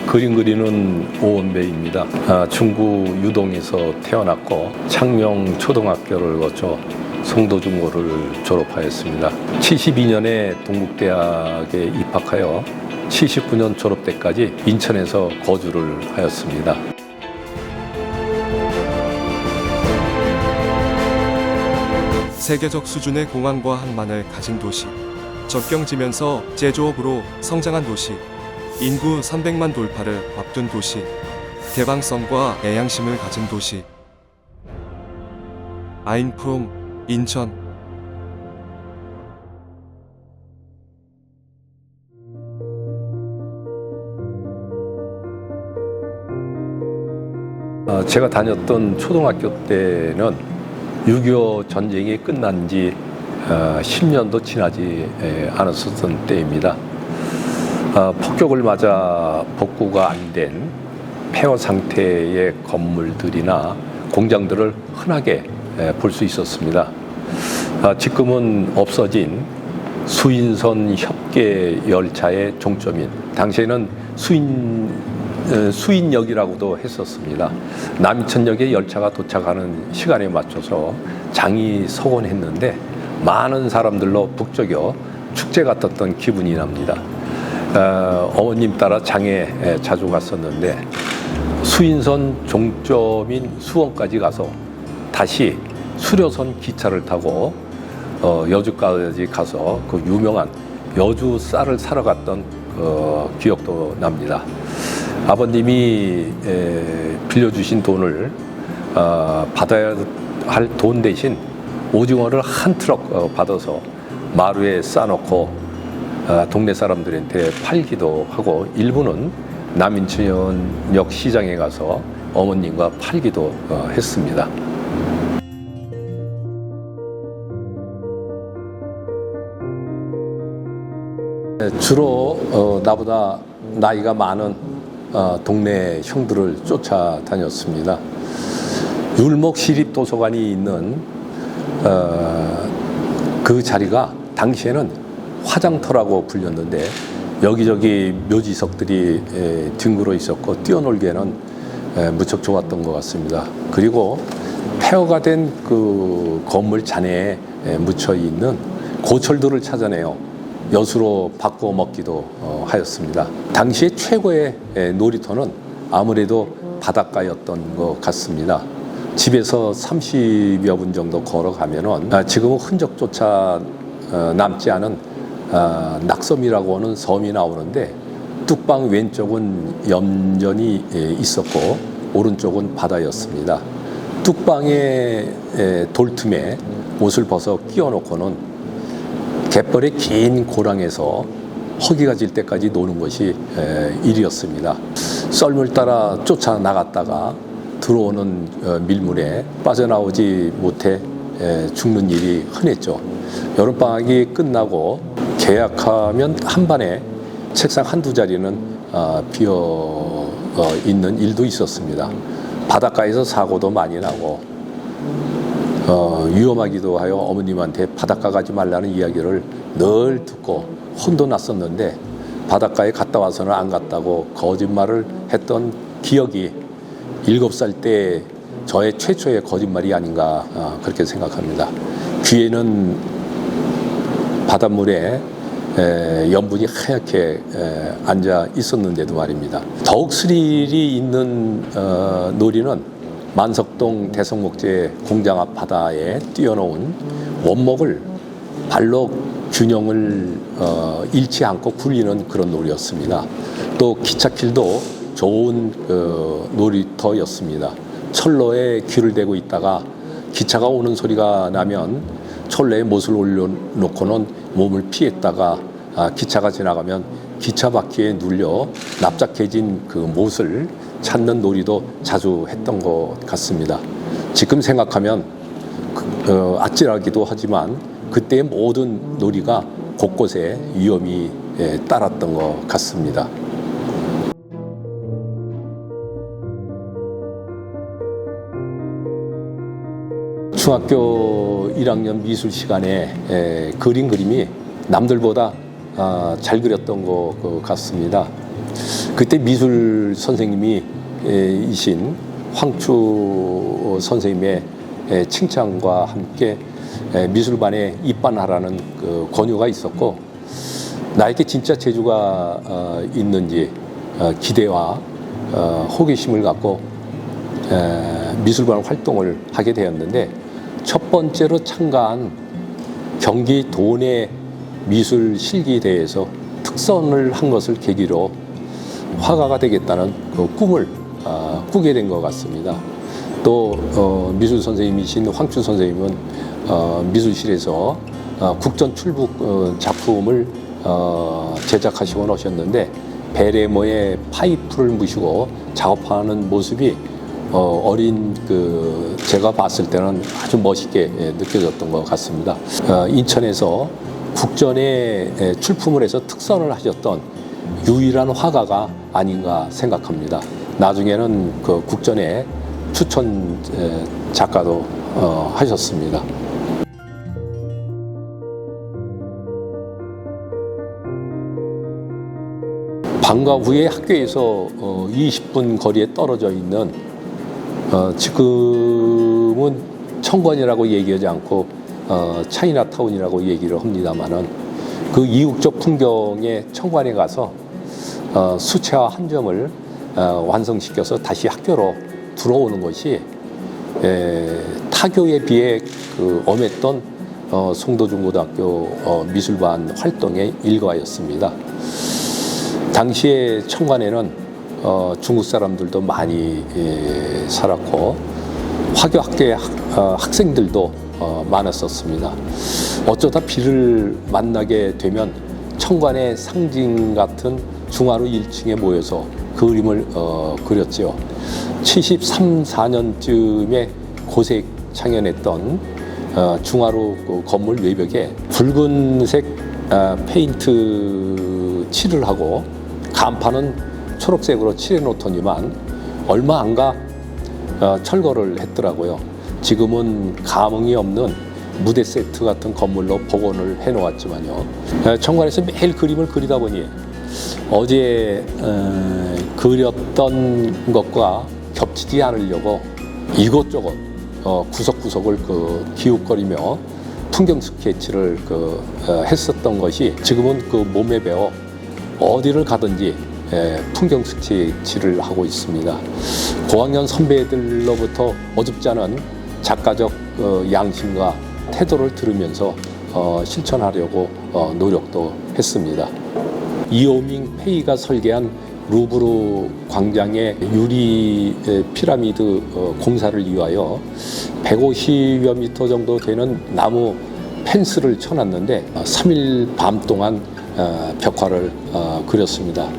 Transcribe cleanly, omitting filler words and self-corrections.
그림 그리는 오원배입니다. 중구 유동에서 태어났고 창녕 초등학교를 거쳐 송도중고를 졸업하였습니다. 72년에 동국대학에 입학하여 79년 졸업 때까지 인천에서 거주를 하였습니다. 세계적 수준의 공항과 항만을 가진 도시, 접경지면서 제조업으로 성장한 도시, 인구 300만 돌파를 앞둔 도시, 개방성과 애양심을 가진 도시. 아인프롬 인천. 제가 다녔던 초등학교 때는 6.25 전쟁이 끝난 지 10년도 지나지 않았었던 때입니다. 폭격을 맞아 복구가 안 된 폐허 상태의 건물들이나 공장들을 흔하게 볼 수 있었습니다. 지금은 없어진 수인선 협계 열차의 종점인, 당시에는 수인역이라고도 했었습니다. 남천역에 열차가 도착하는 시간에 맞춰서 장이 서곤했는데 많은 사람들로 북적여 축제 같았던 기분이 납니다. 어머님 따라 장에 자주 갔었는데 수인선 종점인 수원까지 가서 다시 수료선 기차를 타고 여주까지 가서 그 유명한 여주 쌀을 사러 갔던 기억도 납니다. 아버님이 빌려주신 돈을 받아야 할 돈 대신 오징어를 한 트럭 받아서 마루에 싸놓고 동네 사람들한테 팔기도 하고, 일부는 남인천역 시장에 가서 어머님과 팔기도 했습니다. 주로 나보다 나이가 많은 동네 형들을 쫓아다녔습니다. 율목시립도서관이 있는 그 자리가 당시에는 화장터라고 불렸는데 여기저기 묘지석들이 뒹굴어 있었고 뛰어놀기에는 무척 좋았던 것 같습니다. 그리고 폐허가 된 그 건물 잔해에 묻혀 있는 고철들을 찾아내요 엿으로 바꾸어 먹기도 하였습니다. 당시에 최고의 놀이터는 아무래도 바닷가였던 것 같습니다. 집에서 30여 분 정도 걸어가면은 지금은 흔적조차 남지 않은 낙섬이라고 하는 섬이 나오는데, 뚝방 왼쪽은 염전이 있었고 오른쪽은 바다였습니다. 뚝방의 돌틈에 옷을 벗어 끼워놓고는 갯벌의 긴 고랑에서 허기가 질 때까지 노는 것이 일이었습니다. 썰물 따라 쫓아 나갔다가 들어오는 밀물에 빠져나오지 못해 죽는 일이 흔했죠. 여름방학이 끝나고 개학하면 한반에 책상 한두 자리는 비어 있는 일도 있었습니다. 바닷가에서 사고도 많이 나고 위험하기도 하여 어머님한테 바닷가 가지 말라는 이야기를 늘 듣고 혼도 났었는데, 바닷가에 갔다 와서는 안 갔다고 거짓말을 했던 기억이 7살 때 저의 최초의 거짓말이 아닌가 그렇게 생각합니다. 귀에는 바닷물에 염분이 하얗게 앉아 있었는데도 말입니다. 더욱 스릴이 있는 놀이는 만석동 대성목재 공장 앞 바다에 띄워놓은 원목을 발로 균형을 잃지 않고 굴리는 그런 놀이였습니다. 또 기찻길도 좋은 놀이터였습니다. 철로에 귀를 대고 있다가 기차가 오는 소리가 나면 철로에 못을 올려놓고는 몸을 피했다가 기차가 지나가면 기차 바퀴에 눌려 납작해진 그 못을 찾는 놀이도 자주 했던 것 같습니다. 지금 생각하면 아찔하기도 하지만 그때의 모든 놀이가 곳곳에 위험이 따랐던 것 같습니다. 중학교 1학년 미술 시간에 그림이 남들보다 잘 그렸던 것 같습니다. 그때 미술 선생님이 이신 황추 선생님의 칭찬과 함께 미술반에 입반하라는 그 권유가 있었고, 나에게 진짜 재주가 있는지 기대와 호기심을 갖고 미술반 활동을 하게 되었는데, 첫 번째로 참가한 경기 도내 미술 실기대회에서 특선을 한 것을 계기로 화가가 되겠다는 그 꿈을 꾸게 된 것 같습니다. 또 미술 선생님이신 황춘 선생님은 미술실에서 국전 출북 작품을 제작하시고 오셨는데, 베레모의 파이프를 무시고 작업하는 모습이 어린 제가 봤을 때는 아주 멋있게 느껴졌던 것 같습니다. 인천에서 국전에 출품을 해서 특선을 하셨던 유일한 화가가 아닌가 생각합니다. 나중에는 그 국전에 추천 작가도 하셨습니다. 방과 후에 학교에서 20분 거리에 떨어져 있는 지금은 청관이라고 얘기하지 않고 차이나타운이라고 얘기를 합니다만은, 그 이국적 풍경의 청관에 가서 수채화 한 점을 완성시켜서 다시 학교로 들어오는 것이 타교에 비해 그 엄했던 송도중고등학교 미술반 활동의 일과였습니다. 당시에 청관에는 중국 사람들도 많이 살았고 화교 학교의 학생들도 많았었습니다. 어쩌다 비를 만나게 되면 청관의 상징 같은 중화로 1층에 모여서 그 그림을 그렸죠. 73, 4년쯤에 고색 창현했던 중화로 그 건물 외벽에 붉은색 페인트 칠을 하고 간판은 초록색으로 칠해 놓더니만 얼마 안 가 철거를 했더라고요. 지금은 감흥이 없는 무대 세트 같은 건물로 복원을 해 놓았지만요. 청관에서 매일 그림을 그리다 보니 어제 그렸던 것과 겹치지 않으려고 이곳저곳 구석구석을 기웃거리며 풍경 스케치를 했었던 것이 지금은 몸에 배어 어디를 가든지 풍경 스케치를 하고 있습니다. 고학년 선배들로부터 어줍지 않은 작가적 양심과 태도를 들으면서 실천하려고 노력도 했습니다. 이오밍 페이가 설계한 루브르 광장의 유리 피라미드 공사를 위하여 150여 미터 정도 되는 나무 펜스를 쳐놨는데 3일 밤 동안 벽화를 그렸습니다.